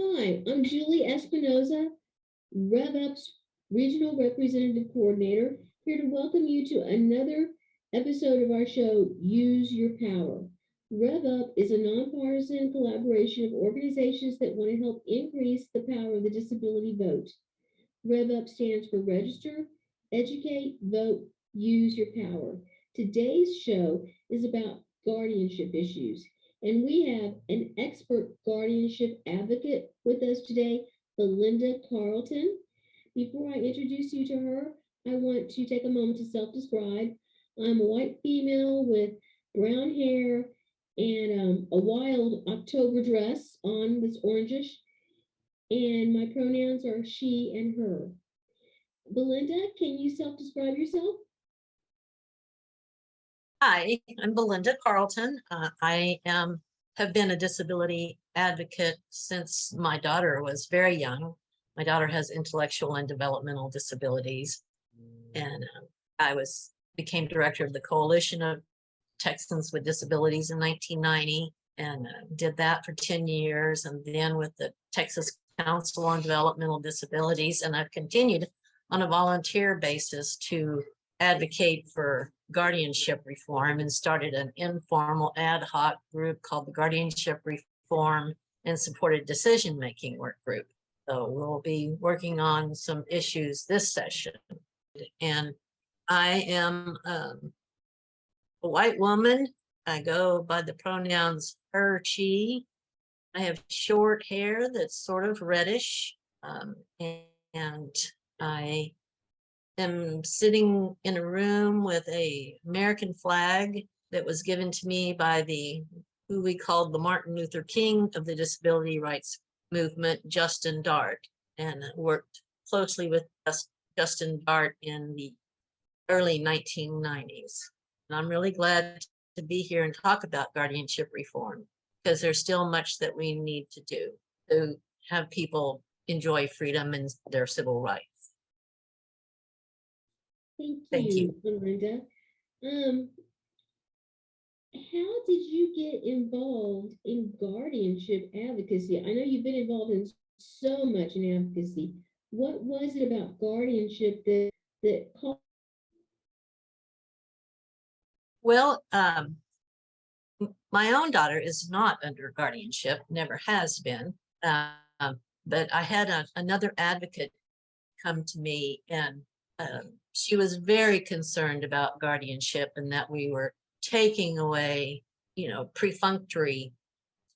Hi, I'm Julie Espinoza, REVUP's Regional Representative Coordinator, here to welcome you to another episode of our show, Use Your Power. REVUP is a nonpartisan collaboration of organizations that want to help increase the power of the disability vote. REVUP stands for Register, Educate, Vote, Use Your Power. Today's show is about guardianship issues, and we have an expert guardianship advocate with us today, Belinda Carlton. Before I introduce you to her, I want to take a moment to self-describe. I'm a white female with brown hair and a wild October dress on that's orangish, and my pronouns are she and her. Belinda, can you self-describe yourself? Hi, I'm Belinda Carlton. I have been a disability advocate since my daughter was very young. My daughter has intellectual and developmental disabilities, and I became director of the Coalition of Texans with Disabilities in 1990, and did that for 10 years, and then with the Texas Council on Developmental Disabilities, and I've continued on a volunteer basis to advocate for guardianship reform and started an informal ad hoc group called the Guardianship Reform and Supported Decision-Making Work Group. So we'll be working on some issues this session. And I am a white woman. I go by the pronouns her, she. I have short hair that's sort of reddish, and I am sitting in a room with a American flag that was given to me by who we called the Martin Luther King of the disability rights movement, Justin Dart, and worked closely with Justin Dart in the early 1990s. And I'm really glad to be here and talk about guardianship reform, because there's still much that we need to do to have people enjoy freedom and their civil rights. Thank you, Belinda. How did you get involved in guardianship advocacy? I know you've been involved in so much in advocacy. What was it about guardianship that called? Well, my own daughter is not under guardianship, never has been. But I had another advocate come to me, and she was very concerned about guardianship and that we were taking away, perfunctory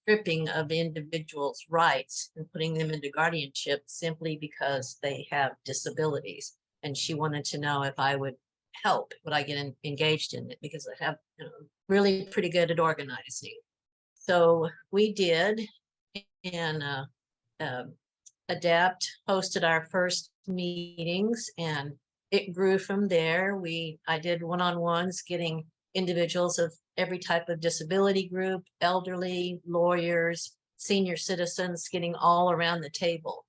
stripping of individuals' rights and putting them into guardianship simply because they have disabilities. And she wanted to know if I would help, would I get engaged in it, because I have really pretty good at organizing. So we did, and ADAPT hosted our first meetings, and it grew from there. I did one-on-ones, getting individuals of every type of disability group, elderly, lawyers, senior citizens, getting all around the table.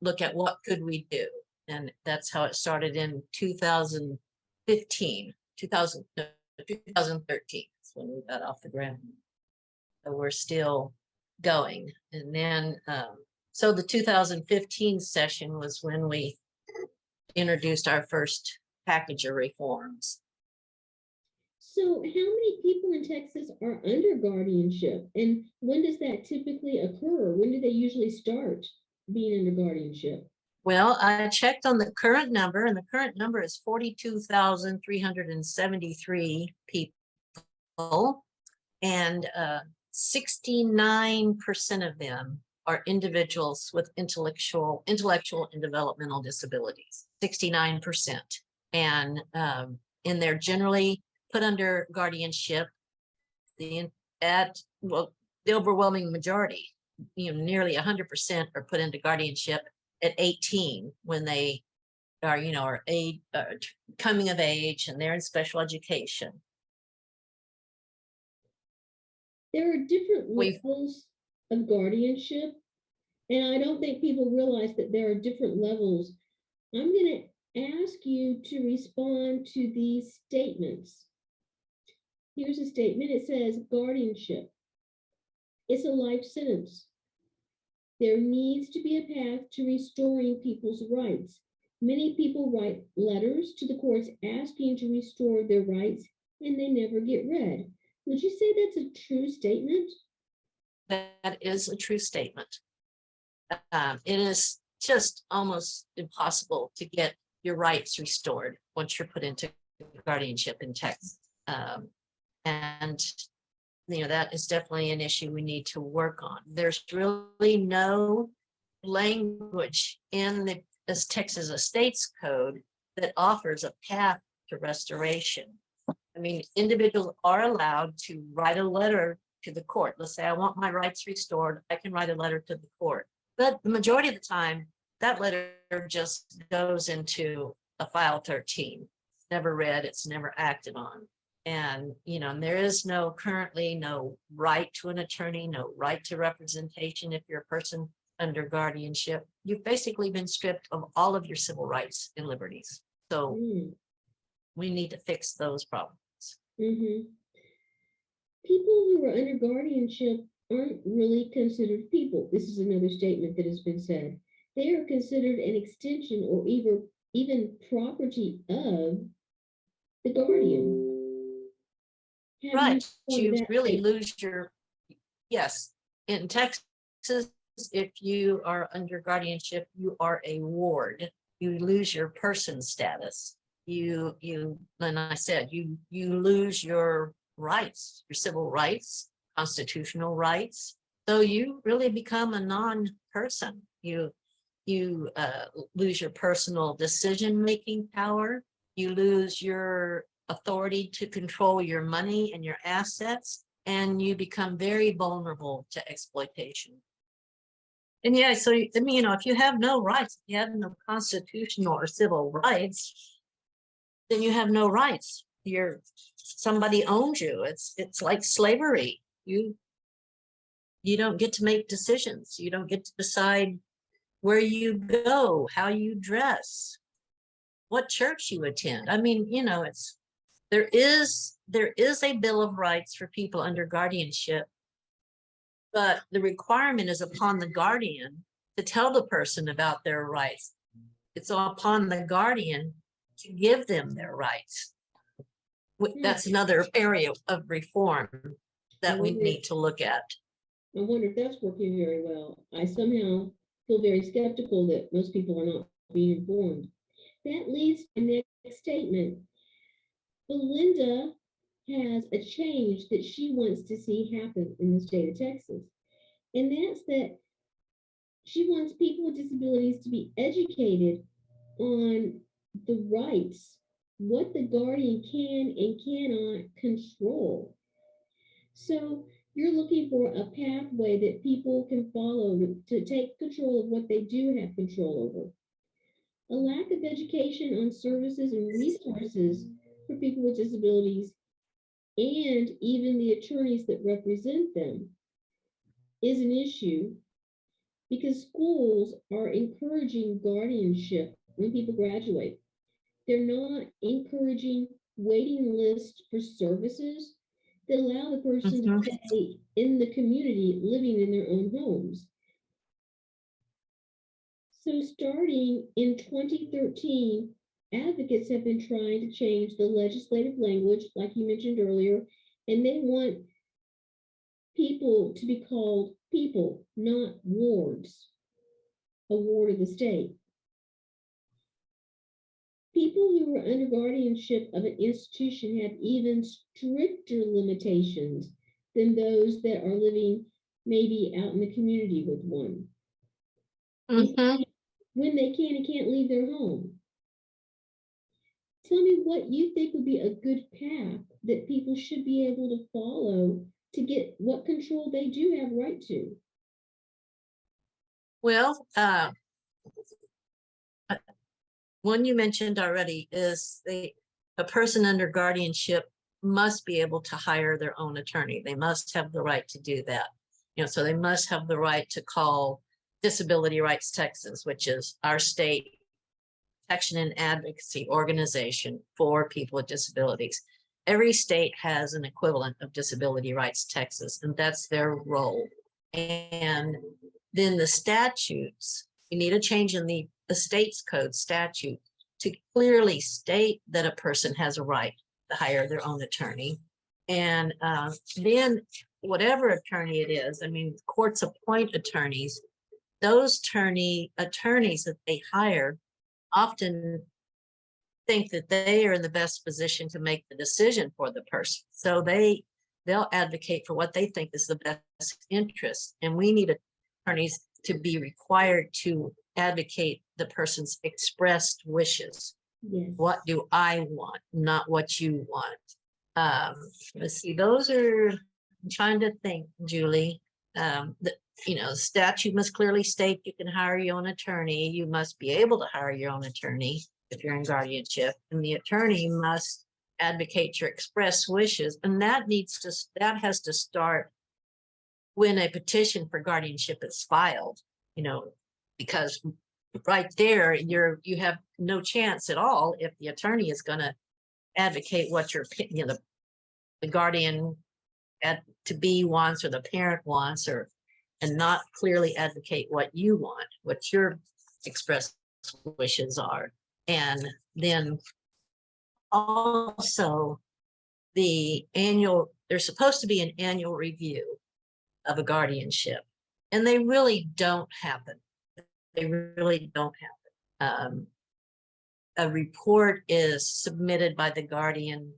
Look at what could we do. And that's how it started in 2013. That's when we got off the ground. So we're still going. And then, so the 2015 session was when we introduced our first package of reforms. So how many people in Texas are under guardianship, and when does that typically occur? When do they usually start being under guardianship? Well, I checked on the current number, and the current number is 42,373 people, and 69% of them are individuals with intellectual and developmental disabilities. 69%, and they're generally put under guardianship. The overwhelming majority, nearly 100%, are put into guardianship at 18 when they are, coming of age and they're in special education. There are different levels of guardianship, and I don't think people realize that there are different levels. I'm going to ask you to respond to these statements. Here's a statement. It says, guardianship. It's a life sentence. There needs to be a path to restoring people's rights. Many people write letters to the courts asking to restore their rights, and they never get read. Would you say that's a true statement? That is a true statement. It is just almost impossible to get your rights restored once you're put into guardianship in Texas. And that is definitely an issue we need to work on. There's really no language in the Texas Estates Code that offers a path to restoration. I mean, individuals are allowed to write a letter to the court. Let's say I want my rights restored. I can write a letter to the court. But the majority of the time, that letter just goes into a file 13. It's never read, it's never acted on. And, there is currently no right to an attorney, no right to representation if you're a person under guardianship. You've basically been stripped of all of your civil rights and liberties. So we need to fix those problems. Mm-hmm. People who are under guardianship aren't really considered people. This is another statement that has been said. They are considered an extension or even property of the guardian. Right. You really lose yes. In Texas, if you are under guardianship, you are a ward. You lose your person status. And I said, you lose your rights, your civil rights, constitutional rights. So you really become a non-person. You lose your personal decision-making power. You lose your authority to control your money and your assets, and you become very vulnerable to exploitation. And so if you have no rights, if you have no constitutional or civil rights, then you have no rights. Somebody owns you. It's like slavery. You don't get to make decisions. You don't get to decide where you go, how you dress, what church you attend. I mean, there is a Bill of Rights for people under guardianship, but the requirement is upon the guardian to tell the person about their rights. It's upon the guardian to give them their rights. That's another area of reform that we need to look at. I wonder if that's working very well. I somehow feel very skeptical that most people are not being informed. That leads to the next statement. Belinda has a change that she wants to see happen in the state of Texas. And that's that she wants people with disabilities to be educated on the rights, what the guardian can and cannot control. So you're looking for a pathway that people can follow to take control of what they do have control over. A lack of education on services and resources for people with disabilities and even the attorneys that represent them is an issue because schools are encouraging guardianship when people graduate. They're not encouraging waiting lists for services that allow the person to stay in the community living in their own homes. So starting in 2013, advocates have been trying to change the legislative language, like you mentioned earlier, and they want people to be called people, not wards, a ward of the state. People who are under guardianship of an institution have even stricter limitations than those that are living maybe out in the community with one. When they can and can't leave their home. Tell me what you think would be a good path that people should be able to follow to get what control they do have right to. Well, one you mentioned already is a person under guardianship must be able to hire their own attorney. They must have the right to do that. So they must have the right to call Disability Rights Texas, which is our state protection and advocacy organization for people with disabilities. Every state has an equivalent of Disability Rights Texas, and that's their role. And then the statutes, you need a change in the estates code statute to clearly state that a person has a right to hire their own attorney. And then whatever attorney it is, I mean, courts appoint attorneys. Those attorneys that they hire often think that they are in the best position to make the decision for the person. So they'll advocate for what they think is the best interest. And we need attorneys to be required to advocate the person's expressed wishes. Yes. What do I want, not what you want? Let's see, I'm trying to think, Julie. Statute must clearly state you can hire your own attorney. You must be able to hire your own attorney if you're in guardianship, and the attorney must advocate your express wishes. And that has to start when a petition for guardianship is filed, because right there, you have no chance at all if the attorney is going to advocate what the guardian to be wants or the parent wants, and not clearly advocate what you want, what your express wishes are. And then also there's supposed to be an annual review of a guardianship, and they really don't happen. They really don't happen. A report is submitted by the guardian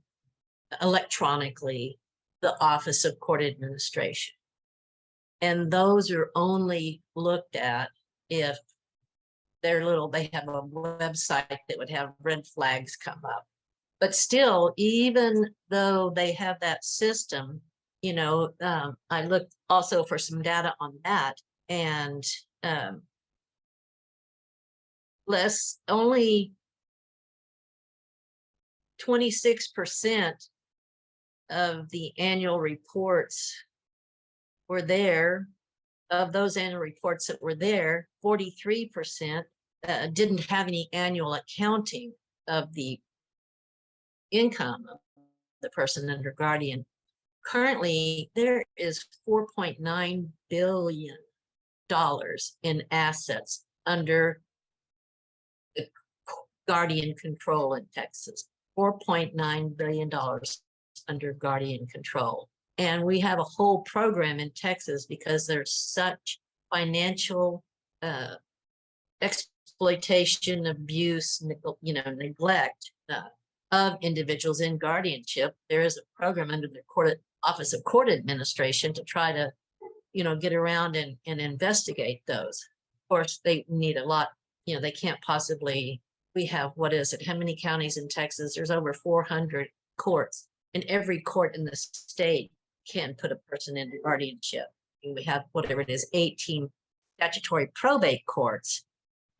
electronically, the Office of Court Administration. And those are only looked at if they have a website that would have red flags come up. But still, even though they have that system, I looked also for some data on that, and only 26% of the annual reports were there. Of those annual reports that were there, 43% didn't have any annual accounting of the income of the person under guardian. Currently, there is $4.9 billion in assets under the guardian control in Texas. $4.9 billion under guardian control. And we have a whole program in Texas because there's such financial exploitation, abuse, neglect of individuals in guardianship. There is a program under the Office of Court Administration to try to, get around and investigate those. Of course, they need a lot, they can't possibly, we have, how many counties in Texas? There's over 400 courts, and every court in the state can put a person into guardianship. And we have 18 statutory probate courts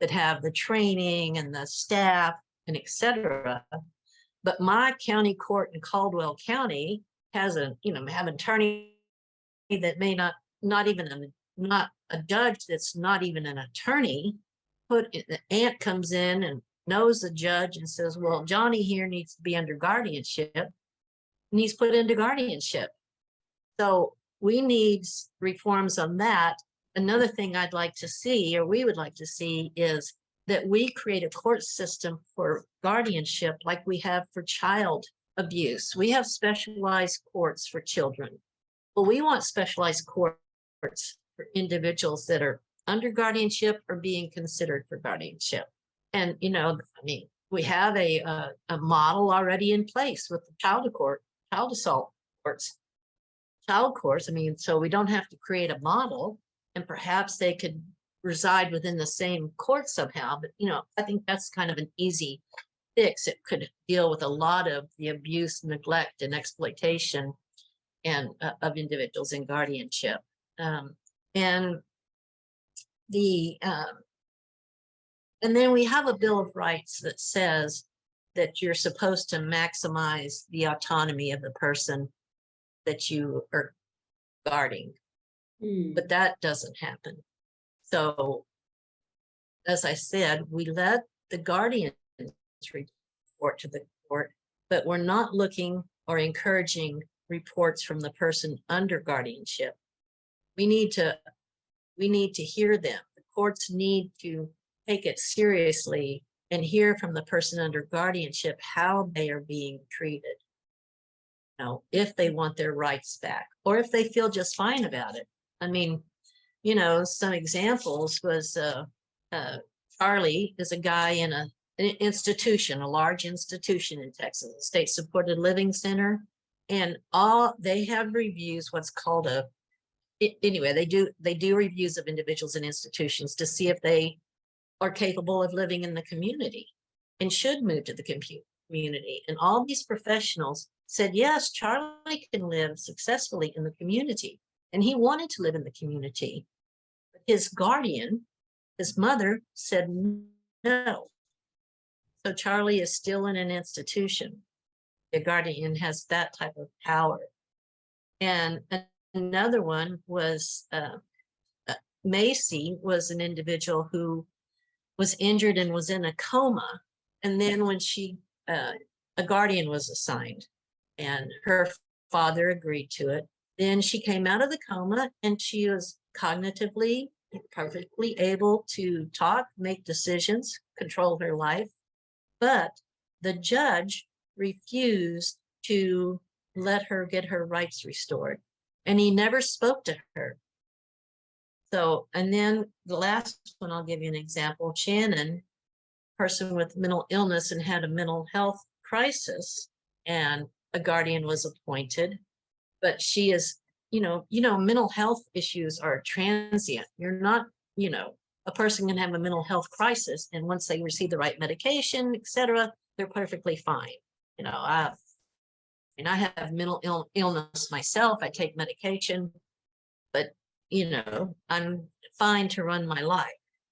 that have the training and the staff and etc. But my county court in Caldwell County has have an attorney that may not a judge that's not even an attorney. The aunt comes in and knows the judge and says, well, Johnny here needs to be under guardianship, and he's put into guardianship. So we need reforms on that. Another thing I'd like to see, or we would like to see, is that we create a court system for guardianship like we have for child abuse. We have specialized courts for children, but we want specialized courts for individuals that are under guardianship or being considered for guardianship. And, we have a model already in place with the child assault courts. Child courts, so we don't have to create a model, and perhaps they could reside within the same court somehow. But, I think that's kind of an easy fix. It could deal with a lot of the abuse, neglect, and exploitation of individuals in guardianship. And then we have a Bill of Rights that says that you're supposed to maximize the autonomy of the person that you are guarding, but that doesn't happen. So, as I said, we let the guardians report to the court, but we're not looking or encouraging reports from the person under guardianship. We need to we need to hear them. The courts need to take it seriously and hear from the person under guardianship how they are being treated. You know, if they want their rights back or if they feel just fine about it. I mean, you know, some examples was Charlie is a guy in an institution, a large institution in Texas, a state supported living center. And they have reviews, what's called anyway, they do reviews of individuals and institutions to see if they are capable of living in the community and should move to the community. And all these professionals said, yes, Charlie can live successfully in the community. And he wanted to live in the community. But his guardian, his mother, said no. So Charlie is still in an institution. The guardian has that type of power. And another one was Macy was an individual who was injured and was in a coma. And then when a guardian was assigned and her father agreed to it, then she came out of the coma and she was cognitively perfectly able to talk, make decisions, control her life. But the judge refused to let her get her rights restored. And he never spoke to her. So, and then the last one, I'll give you an example. Shannon, person with mental illness and had a mental health crisis, and a guardian was appointed. But she is, mental health issues are transient. You're not, a person can have a mental health crisis, and once they receive the right medication, etc., they're perfectly fine. I have mental illness myself. I take medication, but I'm fine to run my life.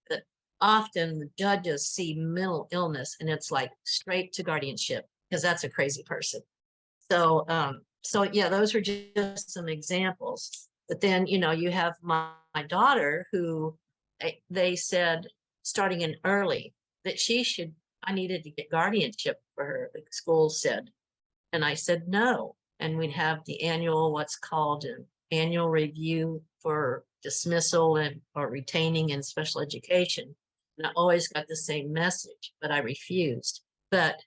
But often the judges see mental illness and it's like straight to guardianship because that's a crazy person. So yeah, those are just some examples. But then, you have my daughter who they said starting in early that I needed to get guardianship for her, the school said. And I said no. And we'd have the annual, what's called an annual review for dismissal or retaining in special education. And I always got the same message, but I refused. Because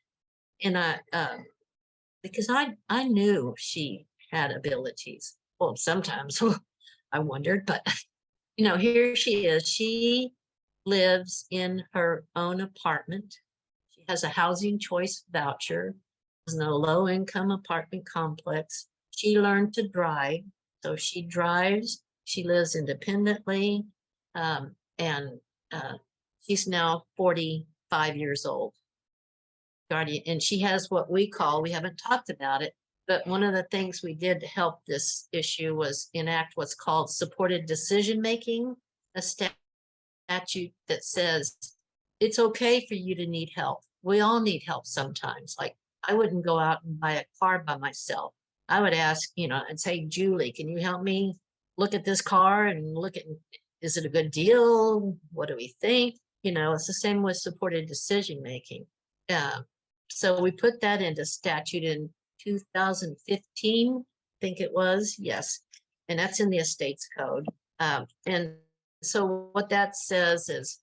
I knew she had abilities. Well, sometimes I wondered, but here she is. She lives in her own apartment. She has a housing choice voucher in a low-income apartment complex. She learned to drive, so she drives. She lives independently, and she's now 45 years old. Guardian, and she has what we haven't talked about it, but one of the things we did to help this issue was enact what's called supported decision-making, a statute that says it's okay for you to need help. We all need help sometimes. Like, I wouldn't go out and buy a car by myself. I would ask, and say, Julie, can you help me look at this car and is it a good deal? What do we think? It's the same with supported decision-making. So we put that into statute in 2015, I think it was, yes. And that's in the estates code. And so what that says is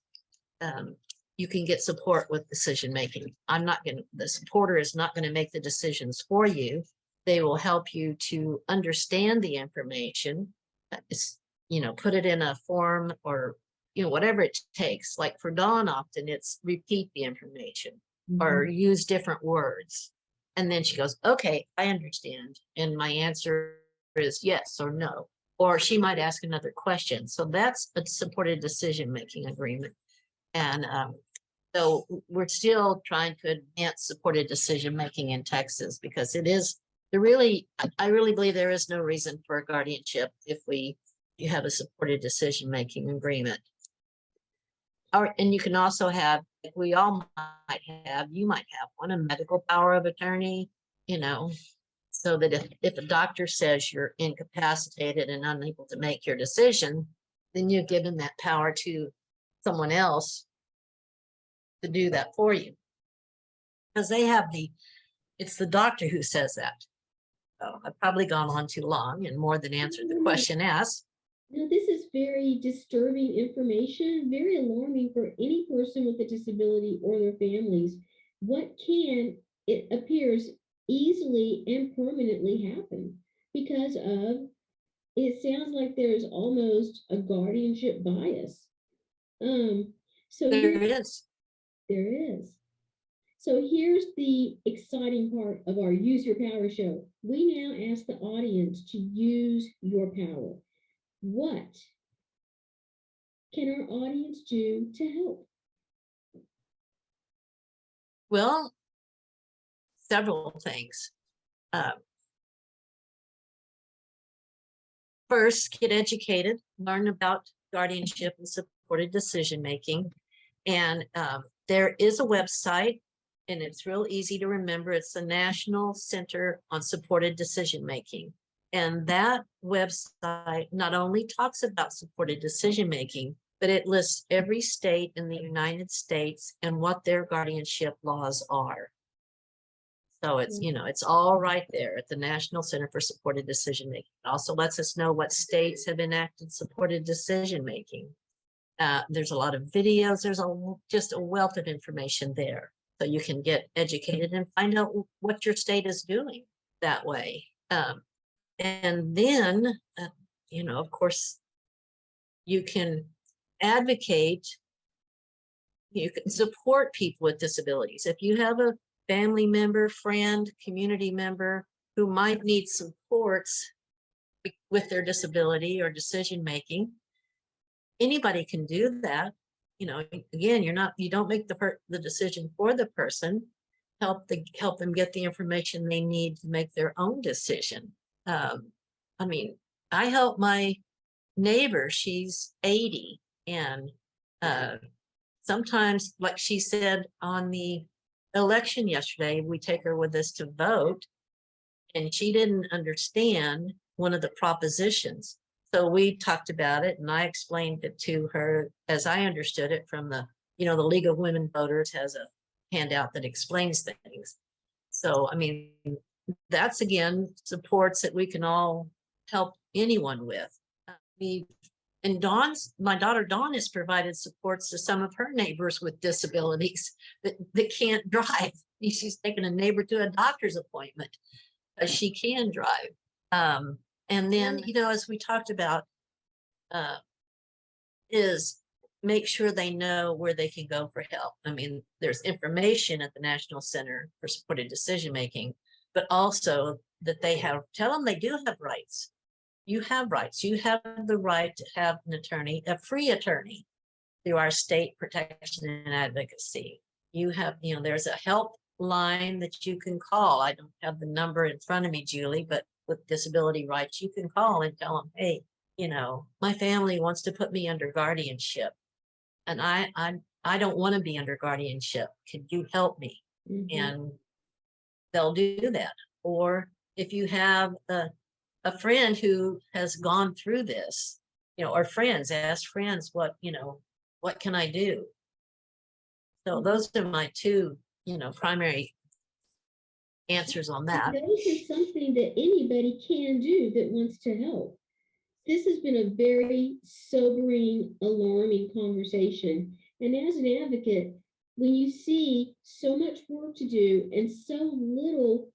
you can get support with decision-making. The supporter is not going to make the decisions for you. They will help you to understand the information, put it in a form or, whatever it takes. Like for Dawn, often it's repeat the information. Mm-hmm. Or use different words. And then she goes, okay, I understand. And my answer is yes or no. Or she might ask another question. So that's a supported decision-making agreement. And so we're still trying to advance supported decision-making in Texas because I really believe there is no reason for a guardianship if you have a supported decision-making agreement. And you can also have, like we all you might have one, a medical power of attorney, so that if a doctor says you're incapacitated and unable to make your decision, then you're given that power to someone else to do that for you. Because it's the doctor who says that. So I've probably gone on too long and more than answered the question asked. Now, this is very disturbing information, very alarming for any person with a disability or their families. What can, it appears, easily and permanently happen because of, it sounds like there's almost a guardianship bias. So There here, is. there is. So here's the exciting part of our Use Your Power show. We now ask the audience to use your power. What can our audience do to help? Well, several things. First, get educated, learn about guardianship and supported decision making. And there is a website, and it's real easy to remember. It's the National Center on Supported Decision Making. And that website not only talks about supported decision making, but it lists every state in the United States and what their guardianship laws are. So it's, you know, it's all right there at the National Center for Supported Decision Making. It also lets us know what states have enacted supported decision making. There's a lot of videos. There's just a wealth of information there. So you can get educated and find out what your state is doing that way. And then, you know, of course, you can advocate, you can support people with disabilities. If you have a family member, friend, community member who might need supports with their disability or decision making, anybody can do that. You know, again, you don't make the decision for the person. Help them get the information they need to make their own decision. I mean, I help my neighbor. She's 80, and sometimes, like she said on the election yesterday, we take her with us to vote, and she didn't understand one of the propositions. So we talked about it, and I explained it to her as I understood it from the, you know, the League of Women Voters has a handout that explains things. So, I mean, that's again, supports that we can all help anyone with. And my daughter Dawn has provided supports to some of her neighbors with disabilities that can't drive. She's taken a neighbor to a doctor's appointment because she can drive. And then, you know, as we talked about, is make sure they know where they can go for help. I mean, there's information at the National Center for Supported Decision Making, but also that tell them they do have rights. You have rights. You have the right to have an attorney, a free attorney, through our state protection and advocacy. You have, you know, there's a helpline that you can call. I don't have the number in front of me, Julie, but with disability rights, you can call and tell them, hey, you know, my family wants to put me under guardianship, and I don't want to be under guardianship. Could you help me? Mm-hmm. And they'll do that. Or if you have a friend who has gone through this, you know, or ask friends, what can I do? So those are my two, you know, primary answers on that. Those are something that anybody can do that wants to help. This has been a very sobering, alarming conversation. And as an advocate, when you see so much work to do and so little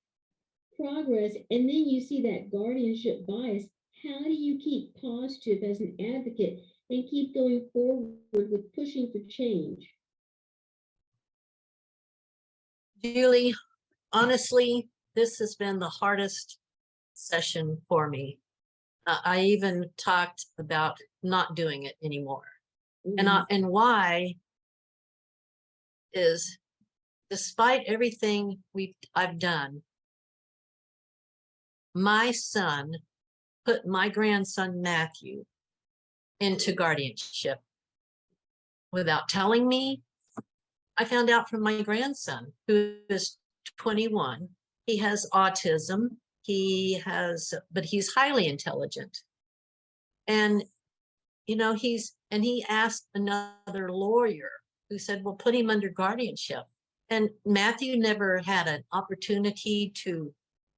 progress, and then you see that guardianship bias, how do you keep positive as an advocate and keep going forward with pushing for change? Julie, honestly, this has been the hardest session for me. I even talked about not doing it anymore. Mm-hmm. And why is, despite everything I've done, my son put my grandson Matthew into guardianship without telling me. I found out from my grandson, who is 21. He has autism. But he's highly intelligent. And, you know, he asked another lawyer who said, well, put him under guardianship. And Matthew never had an opportunity to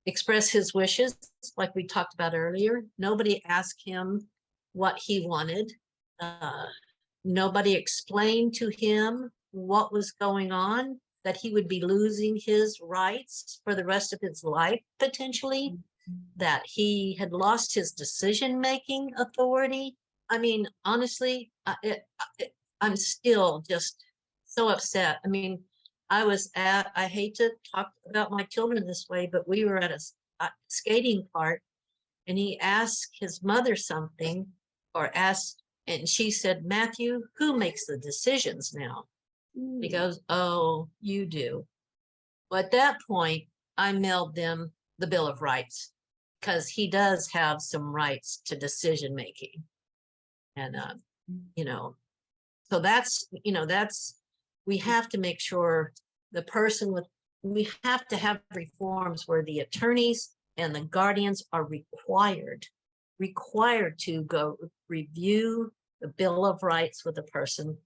express his wishes, like we talked about earlier. Nobody asked him what he wanted. Nobody explained to him what was going on, that he would be losing his rights for the rest of his life, potentially, that he had lost his decision-making authority. I mean, honestly, I'm still just so upset. I mean, I hate to talk about my children this way, but we were at a skating park, and he asked his mother something, and she said, "Matthew, who makes the decisions now?" He goes, "Oh, you do." Well, at that point, I mailed them the Bill of Rights, because he does have some rights to decision making. And, you know, so that's, we have to make sure we have to have reforms where the attorneys and the guardians are required to go review the Bill of Rights with a person,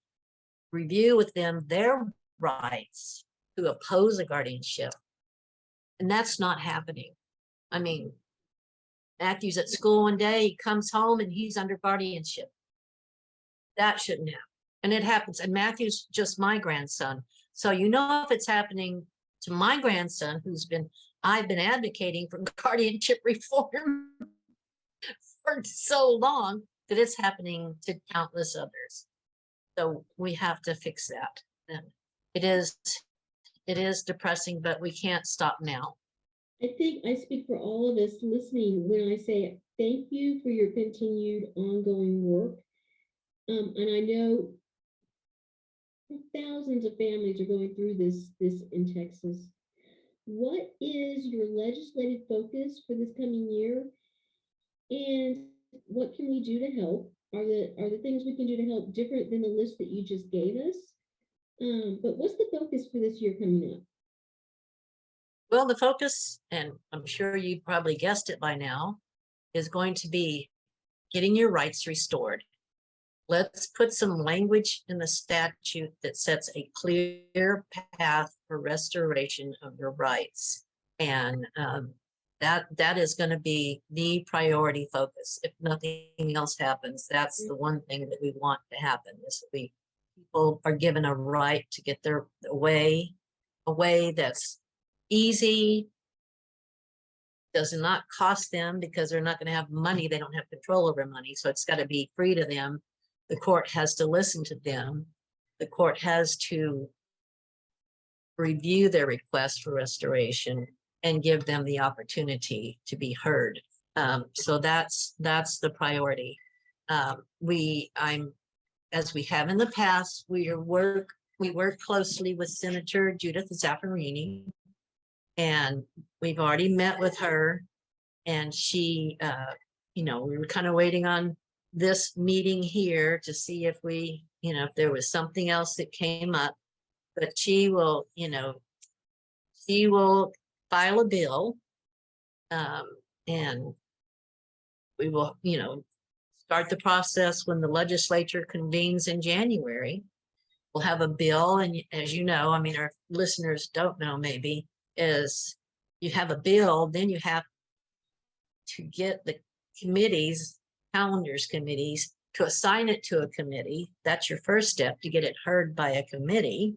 review with them their rights to oppose a guardianship. And that's not happening. I mean, Matthew's at school one day, he comes home and he's under guardianship. That shouldn't happen. And it happens. And Matthew's just my grandson. So, if it's happening to my grandson, I've been advocating for guardianship reform for so long, that it's happening to countless others. So we have to fix that. And it is depressing, but we can't stop now. I think I speak for all of us listening when I say thank you for your continued ongoing work. And I know thousands of families are going through this in Texas. What is your legislative focus for this coming year? And what can we do to help? Are the things we can do to help different than the list that you just gave us? But what's the focus for this year coming up? Well, the focus, and I'm sure you probably guessed it by now, is going to be getting your rights restored. Let's put some language in the statute that sets a clear path for restoration of your rights. And that is going to be the priority focus. If nothing else happens, that's the one thing that we want to happen, is that people are given a right to get their way, a way that's easy, does not cost them, because they're not going to have money. They don't have control over money. So it's got to be free to them. The court has to listen to them. The court has to review their request for restoration and give them the opportunity to be heard. So that's the priority. As we have in the past, we work closely with Senator Judith Zaffarini, and we've already met with her, and she, we were kind of waiting on this meeting here to see if if there was something else that came up, but she will file a bill, and we will, start the process when the legislature convenes in January. We'll have a bill, and as you know, our listeners don't know, maybe, is you have a bill, then you have to get the calendars committees to assign it to a committee. That's your first step, to get it heard by a committee.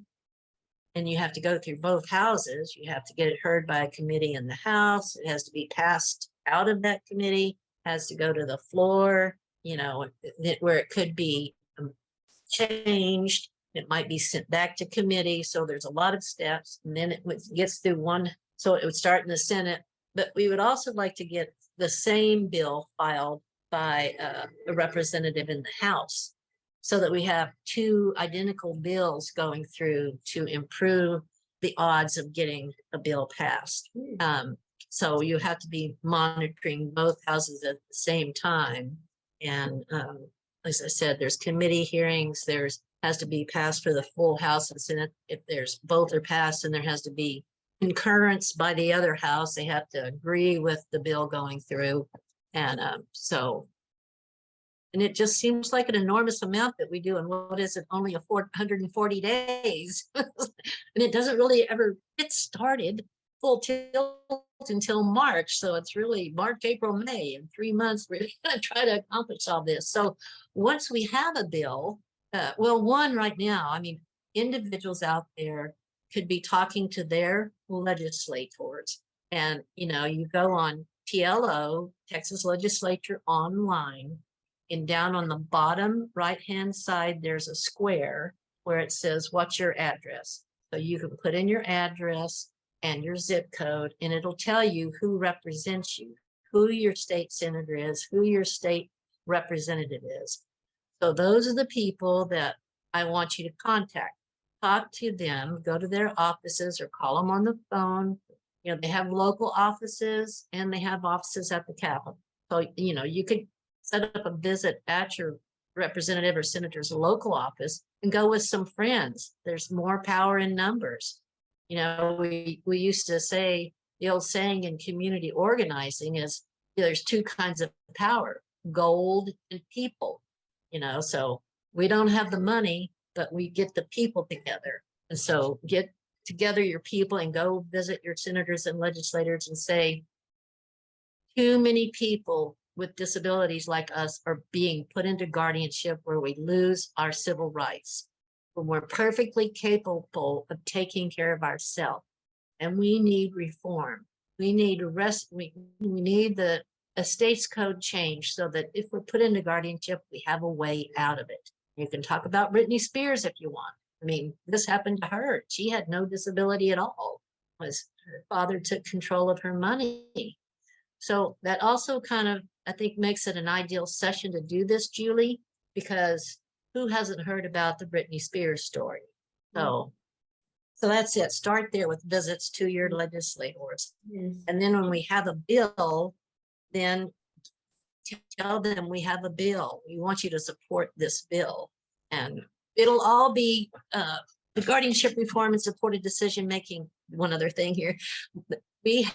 And you have to go through both houses. You have to get it heard by a committee in the House. It has to be passed out of that committee, has to go to the floor, where it could be changed. It might be sent back to committee. So there's a lot of steps, and then it gets through one. So it would start in the Senate, but we would also like to get the same bill filed by a representative in the House, so that we have two identical bills going through to improve the odds of getting a bill passed. So you have to be monitoring both houses at the same time. And as I said, there's committee hearings, has to be passed for the full House and Senate. If both are passed, and there has to be concurrence by the other house, they have to agree with the bill going through. And and it just seems like an enormous amount that we do. And what is it? Only 140 days. And it doesn't really ever get started. full tilt until March. So it's really March, April, May. In 3 months, we're going to try to accomplish all this. So once we have a bill, well, one right now, I mean, individuals out there could be talking to their legislators. And, you know, you go on TLO, Texas Legislature Online, and down on the bottom right-hand side, there's a square where it says, what's your address? So you can put in your address and your zip code, and it'll tell you who represents you, who your state senator is, who your state representative is. So those are the people that I want you to contact. Talk to them, go to their offices or call them on the phone. You know, they have local offices and they have offices at the Capitol. So, you know, you could set up a visit at your representative or senator's local office and go with some friends. There's more power in numbers. You know, we used to say, the old saying in community organizing is, there's two kinds of power, gold and people, you know, so we don't have the money, but we get the people together. And so get together your people and go visit your senators and legislators and say, too many people with disabilities like us are being put into guardianship where we lose our civil rights, when we're perfectly capable of taking care of ourselves. And we need reform. We need we need the estates code change so that if we're put into guardianship, we have a way out of it. You can talk about Britney Spears if you want. I mean, this happened to her. She had no disability at all. Was her father took control of her money. So that also kind of, I think, makes it an ideal session to do this, Julie, because who hasn't heard about the Britney Spears story? So that's it. Start there with visits to your legislators. Yes. And then when we have a bill, then tell them we have a bill. We want you to support this bill. And it'll all be the guardianship reform and supported decision making. One other thing here, we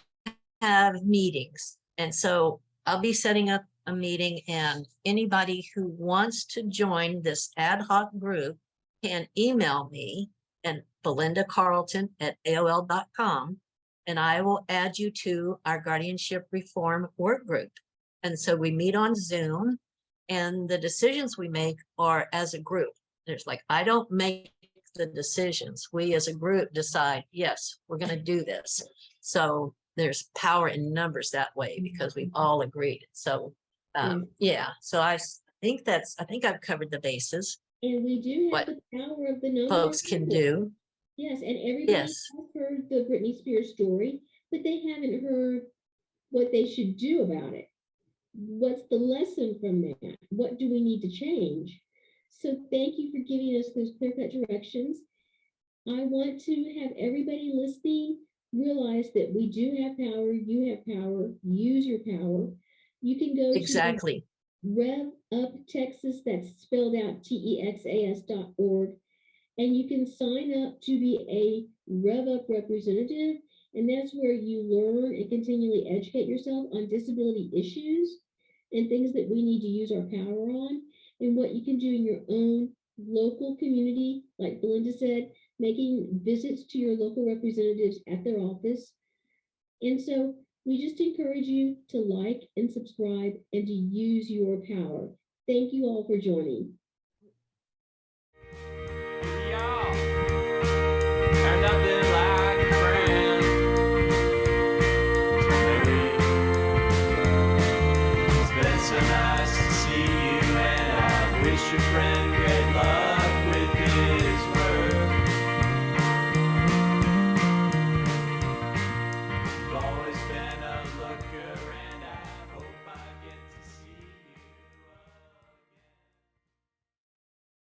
have meetings. And so I'll be setting up a meeting, and anybody who wants to join this ad hoc group can email me at belindacarlton@aol.com, and I will add you to our guardianship reform work group. And so we meet on Zoom, and the decisions we make are as a group. There's like, I don't make the decisions. We as a group decide, yes, we're going to do this. So there's power in numbers that way because we've all agreed. So yeah, so I think I've covered the bases. And we do have what the power of the number. Folks can do. Yes, and everybody has heard the Britney Spears story, but they haven't heard what they should do about it. What's the lesson from that? What do we need to change? So thank you for giving us those clear-cut directions. I want to have everybody listening realize that we do have power, you have power, use your power. You can go exactly to REVUP Texas, that's spelled out TEXAS.org, and you can sign up to be a REVUP representative, and that's where you learn and continually educate yourself on disability issues and things that we need to use our power on, and what you can do in your own local community, like Belinda said, making visits to your local representatives at their office. And so we just encourage you to like and subscribe and to use your power. Thank you all for joining. Turned out there like a friend. It's been so nice to see you, and I wish your friend great luck with his work. You've always been